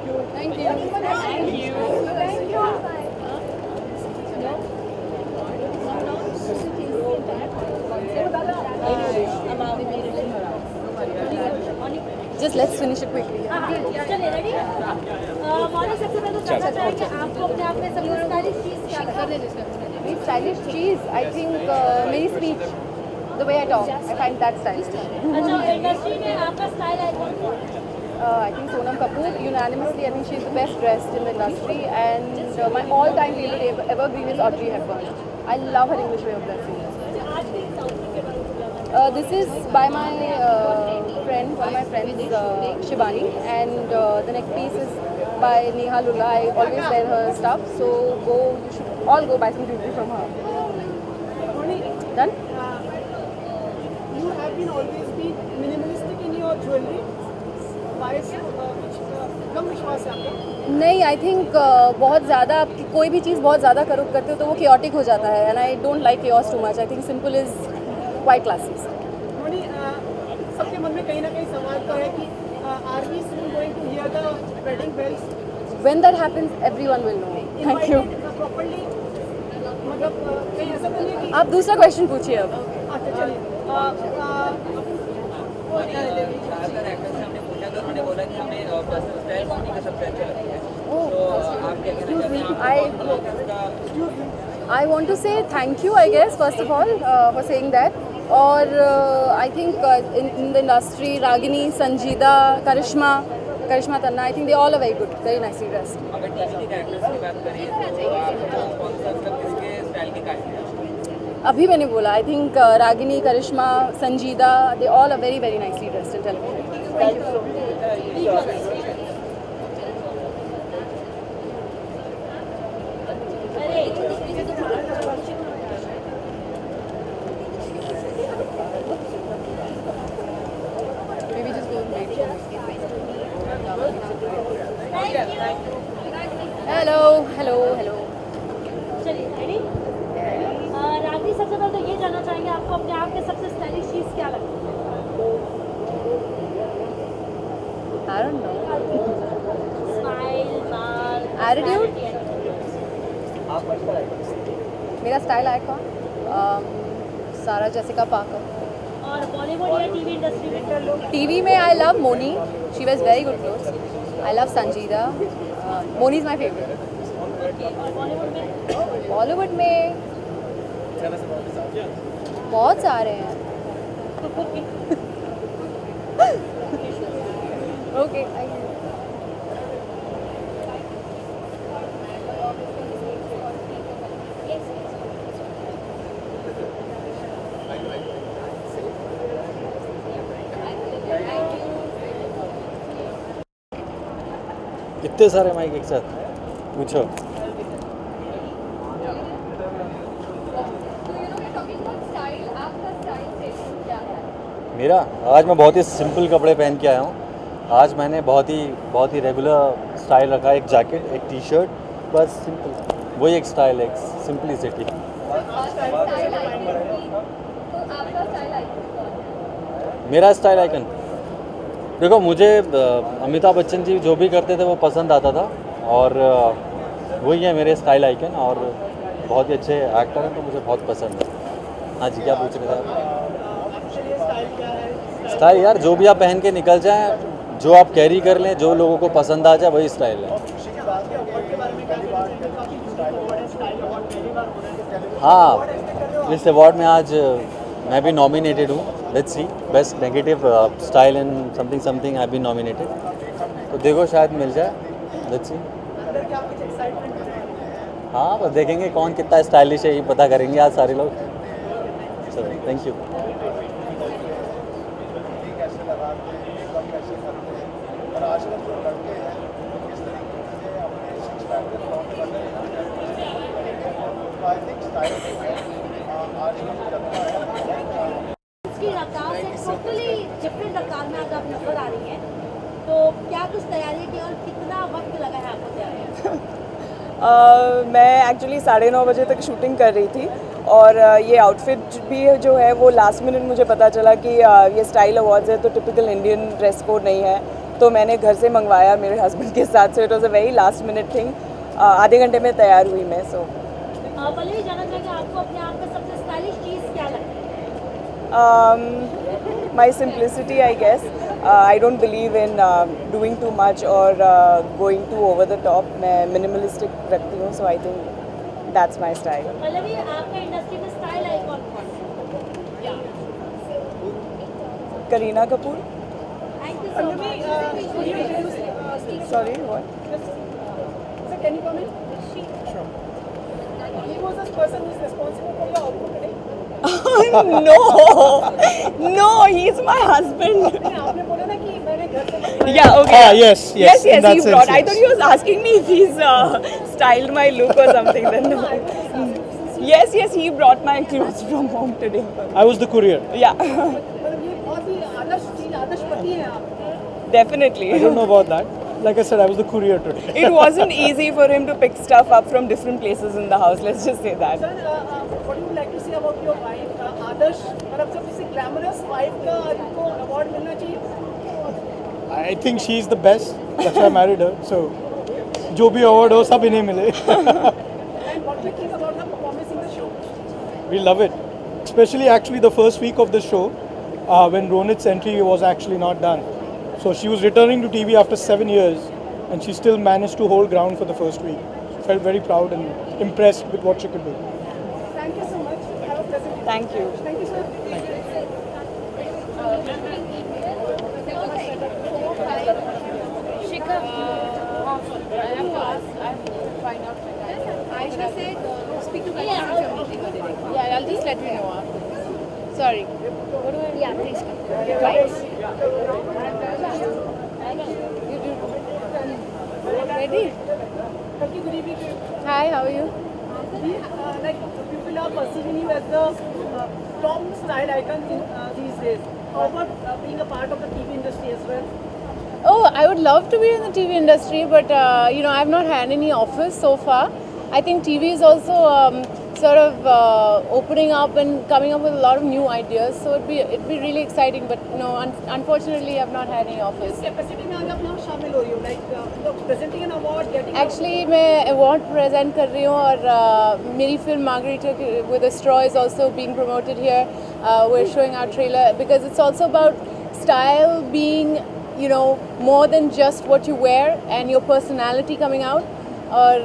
Thank you. Thank you. Just let's finish it quickly. चलिए ready morning सबसे पहले तो जानना चाहेंगे आपको अपने आप में सबसे स्टाइलिश चीज क्या लगती है? Very stylish cheese. I think मेरी speech, the way I talk, I find that stylish. अच्छा इंडस्ट्री में आपका स्टाइल आइकॉन कौन है? I think Sonam Kapoor, unanimously, I think she's the best dressed in the industry, and my all-time favorite evergreen is Audrey Hepburn. I love her English way of dressing. आज भी इस outfit के बारे में बोला This is by my friend, one of my friends, Shivani, and the next piece is by Neha Lulla. I always wear her stuff, so you should all go buy some jewelry from her. Done? You have been always been minimalistic in your jewelry. Why so? कम विश्वास है आपका? नहीं, I think बहुत ज़्यादा आप कोई भी चीज़ बहुत ज़्यादा करते हो तो वो chaotic हो जाता है, and I don't like chaos too much. I think simple is quite classy. Dhoni, सबके मन में कहीं ना कहीं सवाल तो है कि are we soon going to hear the wedding bells? When that happens, everyone will know. Thank you. Properly मतलब कहीं ऐसा तो नहीं है कि आप दूसरा क्वेश्चन पूछिए अब. अच्छा चलिए ज़्यादातर एक्टर्स से हमने पूछा तो उन्होंने बोला कि हमें पर्सनल स्टाइल मौनी का सबसे अच्छा लगता है. तो आप क्या कहना चाहते हैं? I want to say thank you, I guess, first of all, for saying that. और I think in the industry, Ragini, Sanjeeda, Karishma Tanna, I think they all are very good, very nicely dressed. अगर TV के actors की बात करें तो आप कौन सा मतलब किसके स्टाइल की काफी है? अभी मैंने बोला, I think Ragini, Karishma, Sanjeeda, they all are very, very nicely dressed in television. Thank you. Maybe just go and wait for me. Hello. चलिए रेडी रागी सबसे पहले तो ये जानना चाहेंगे आपको अपने आप में सबसे स्टाइलिश चीज क्या लगती है? I don't know. स्माइल बाल Attitude? मेरा style icon Sarah Jessica Parker. और बॉलीवुड या टीवी इंडस्ट्री में टीवी में I love Mouni, she wears very good clothes. I love Sanjeeda. Mouni is my favourite. और बॉलीवुड में बहुत सारे हैं. ओके. इतने सारे माइक एक साथ पूछो. मेरा आज मैं बहुत ही सिंपल कपड़े पहन के आया हूँ. आज मैंने बहुत ही रेगुलर स्टाइल रखा है. एक जैकेट, एक टी शर्ट, बस सिंपल. वही एक स्टाइल है, एक सिंपलिसिटी. मेरा स्टाइल आइकन देखो, मुझे अमिताभ बच्चन जी जो भी करते थे वो पसंद आता था, और वही है मेरे स्टाइल आइकन. और बहुत ही अच्छे एक्टर हैं तो मुझे बहुत पसंद है. हाँ जी, क्या पूछ रहे थे आप? स्टाइल यार, जो भी आप पहन के निकल जाएं, जो आप कैरी कर लें, जो लोगों को पसंद आ जाए, वही स्टाइल है. हाँ, इस अवार्ड में आज मैं भी नॉमिनेटेड हूँ. Let's see, best negative style in something I been nominated. तो देखो, शायद मिल जाए. Let's see. हाँ, बस देखेंगे कौन कितना स्टाइलिश है, ये पता करेंगे आज सारे लोग. चलो, थैंक यू. इसकी रफ्तार से टोटली डिफरेंट रफ्तार में आज आप नजर आ रही हैं, तो क्या कुछ तैयारी की और कितना वक्त लगा है आपको तैयारी? मैं एक्चुअली 9:30 बजे तक शूटिंग कर रही थी, और ये आउटफिट भी जो है वो लास्ट मिनट मुझे पता चला कि ये स्टाइल अवार्ड्स है तो टिपिकल इंडियन ड्रेस कोड नहीं है. तो मैंने घर से मंगवाया मेरे हस्बैंड के साथ, so it was a very last minute thing. आधे घंटे में तैयार हुई मैं. सो पल्लवी जानना चाहेंगे आपको अपने आप में सबसे स्टाइलिश चीज़ क्या लगती है? my simplicity, I guess. I don't believe in doing too much or going too over the top. मैं minimalistic रखती हूँ, so I think that's my style. Pallavi आपका इंडस्ट्री में स्टाइल आइकॉन कौन है? Kareena Kapoor. Thank you so much. Could you introduce Sorry, what? Sir, can you come in? Sure. He was the person who is responsible for your outfit today. No, no, he's my husband. नहीं, आपने बोला ना कि मैंने घर से मंगवाया. Yeah, okay. yes, yes, in that he sense, brought. I yes. thought he was asking me if he's styled my look or something. Then no. Yes, he brought my clothes from home today. I was the courier. Yeah, मतलब ये बहुत ही आदर्श चीज, आदर्श पति हैं आप. definitely. I don't know about that. Like I said, I was the courier today. It wasn't easy for him to pick stuff up from different places in the house. Let's just say that. Sir, what do you like to say about your wife? आदर्श मतलब सबसे glamorous wife का आपको award मिलना चाहिए. I think she's the best. That's why I married her. So, जो भी award हो सब इन्हें मिले. And what do you think about her performance in the show? We love it. Especially actually the first week of the show, when Ronit's entry was actually not done. So she was returning to TV after 7 years, and she still managed to hold ground for the first week. Felt very proud and impressed with what she could do. Thank you so much. Have a pleasant day. Thank you. Thank you, sir. Shikha, I have to ask, I have to find out my time. Aisha said, speak to me. Yeah, I'll just let you know after. Sorry. What do I? Yeah, please. Right. You do. Ready? Thank you. Good evening to you. Hi, how are you? Like people are perceiving you as the top style icon in these days. How about being a part of the TV industry as well? Oh, I would love to be in the TV industry, but I've not had any offers so far. I think TV is also sort of opening up and coming up with a lot of new ideas. So it'd be really exciting. But no, unfortunately, I've not had any offers. Capacity में आज आप यहाँ शामिल हो रही हो, like presenting an award, getting. Actually, मैं award present कर रही हूँ और मेरी film Margarita with a Straw is also being promoted here. We're showing our trailer because it's also about style being, more than just what you wear and your personality coming out. Or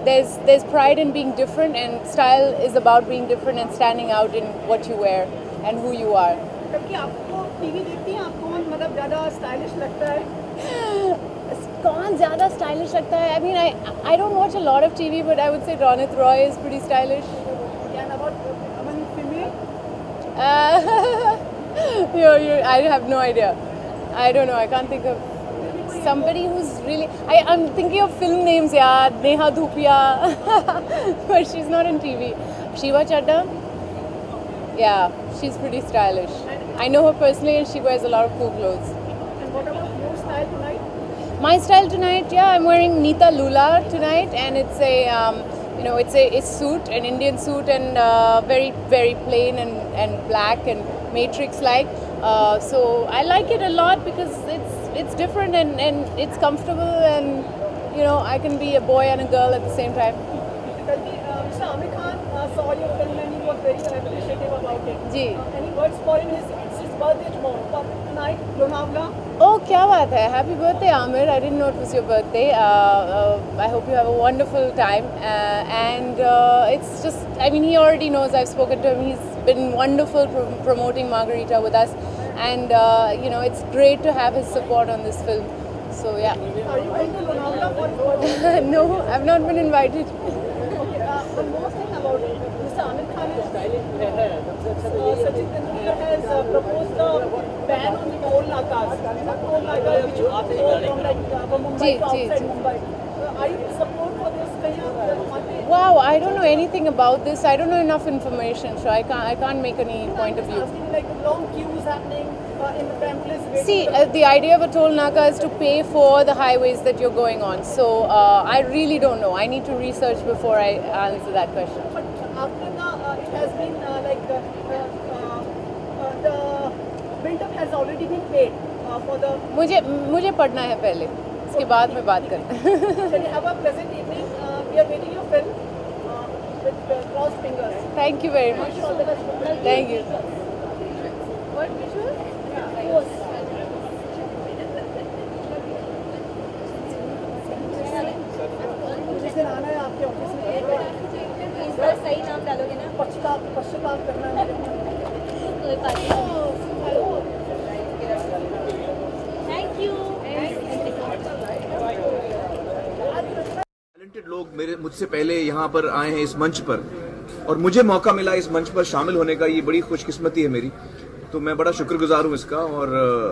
there's pride in being different, and style is about being different and standing out in what you wear and who you are. जबकि आपको TV देखती हैं, आपको मतलब ज़्यादा stylish लगता है. कौन ज़्यादा stylish लगता है? I mean, I don't watch a lot of TV, but I would say Ronit Roy is pretty stylish. And about among female, I have no idea. I don't know. I can't think of somebody who's really. I'm thinking of film names. Yeah, Neha Dhupia, but she's not in TV. Shiva Chadda. Yeah, she's pretty stylish. I know her personally, and she wears a lot of cool clothes. and what about your style tonight? My style tonight, yeah, I'm wearing Neeta Lula tonight, and it's a, it's suit, an Indian suit, and very, very plain and black and matrix-like. So I like it a lot because it's different and it's comfortable, and I can be a boy and a girl at the same time. Mr. Amir Khan saw your film and he was very appreciative about it. Ji. Any words for him? It's his birthday tomorrow. But tonight, Lonavala. Oh, क्या बात है! Happy birthday, Amir! I didn't know it was your birthday. I hope you have a wonderful time. And it's just, he already knows. I've spoken to him. He's been wonderful promoting Margarita with us. And, it's great to have his support on this film. So, yeah. Are you going to Lonavala for his birthday? No, I've not been invited. Okay, one more thing about Mr. Amir Khan is Sachin Tendulkar has proposed a ban on the toll nakas. Toll nakas which you have to go from Mumbai to outside Mumbai. Are you in support for this? Wow, I don't know anything about this. I don't know enough information, so I can't make any point of view. Asking like the long queues happening in the ambulance. See, the idea of a toll naka is to pay for the highways that you're going on. So I really don't know. I need to research before I answer that question. But after it has been the build-up has already been paid for the मुझे पढ़ना है पहले, उसके बाद में बात करते हैं. चलिए have a pleasant evening. We are waiting your film with crossed fingers. Thank you very much. All the best. Thank you. What visual? जिस दिन आना है आपके ऑफिस में इसका सही नाम डालोगे ना? पश्चाताप करना है कोई बात नहीं. Thank you. टैलेंटेड लोग मुझसे पहले यहाँ पर आए हैं इस मंच पर और मुझे मौका मिला इस मंच पर शामिल होने का. ये बड़ी खुशकिस्मती है मेरी, तो मैं बड़ा शुक्रगुजार हूँ इसका. और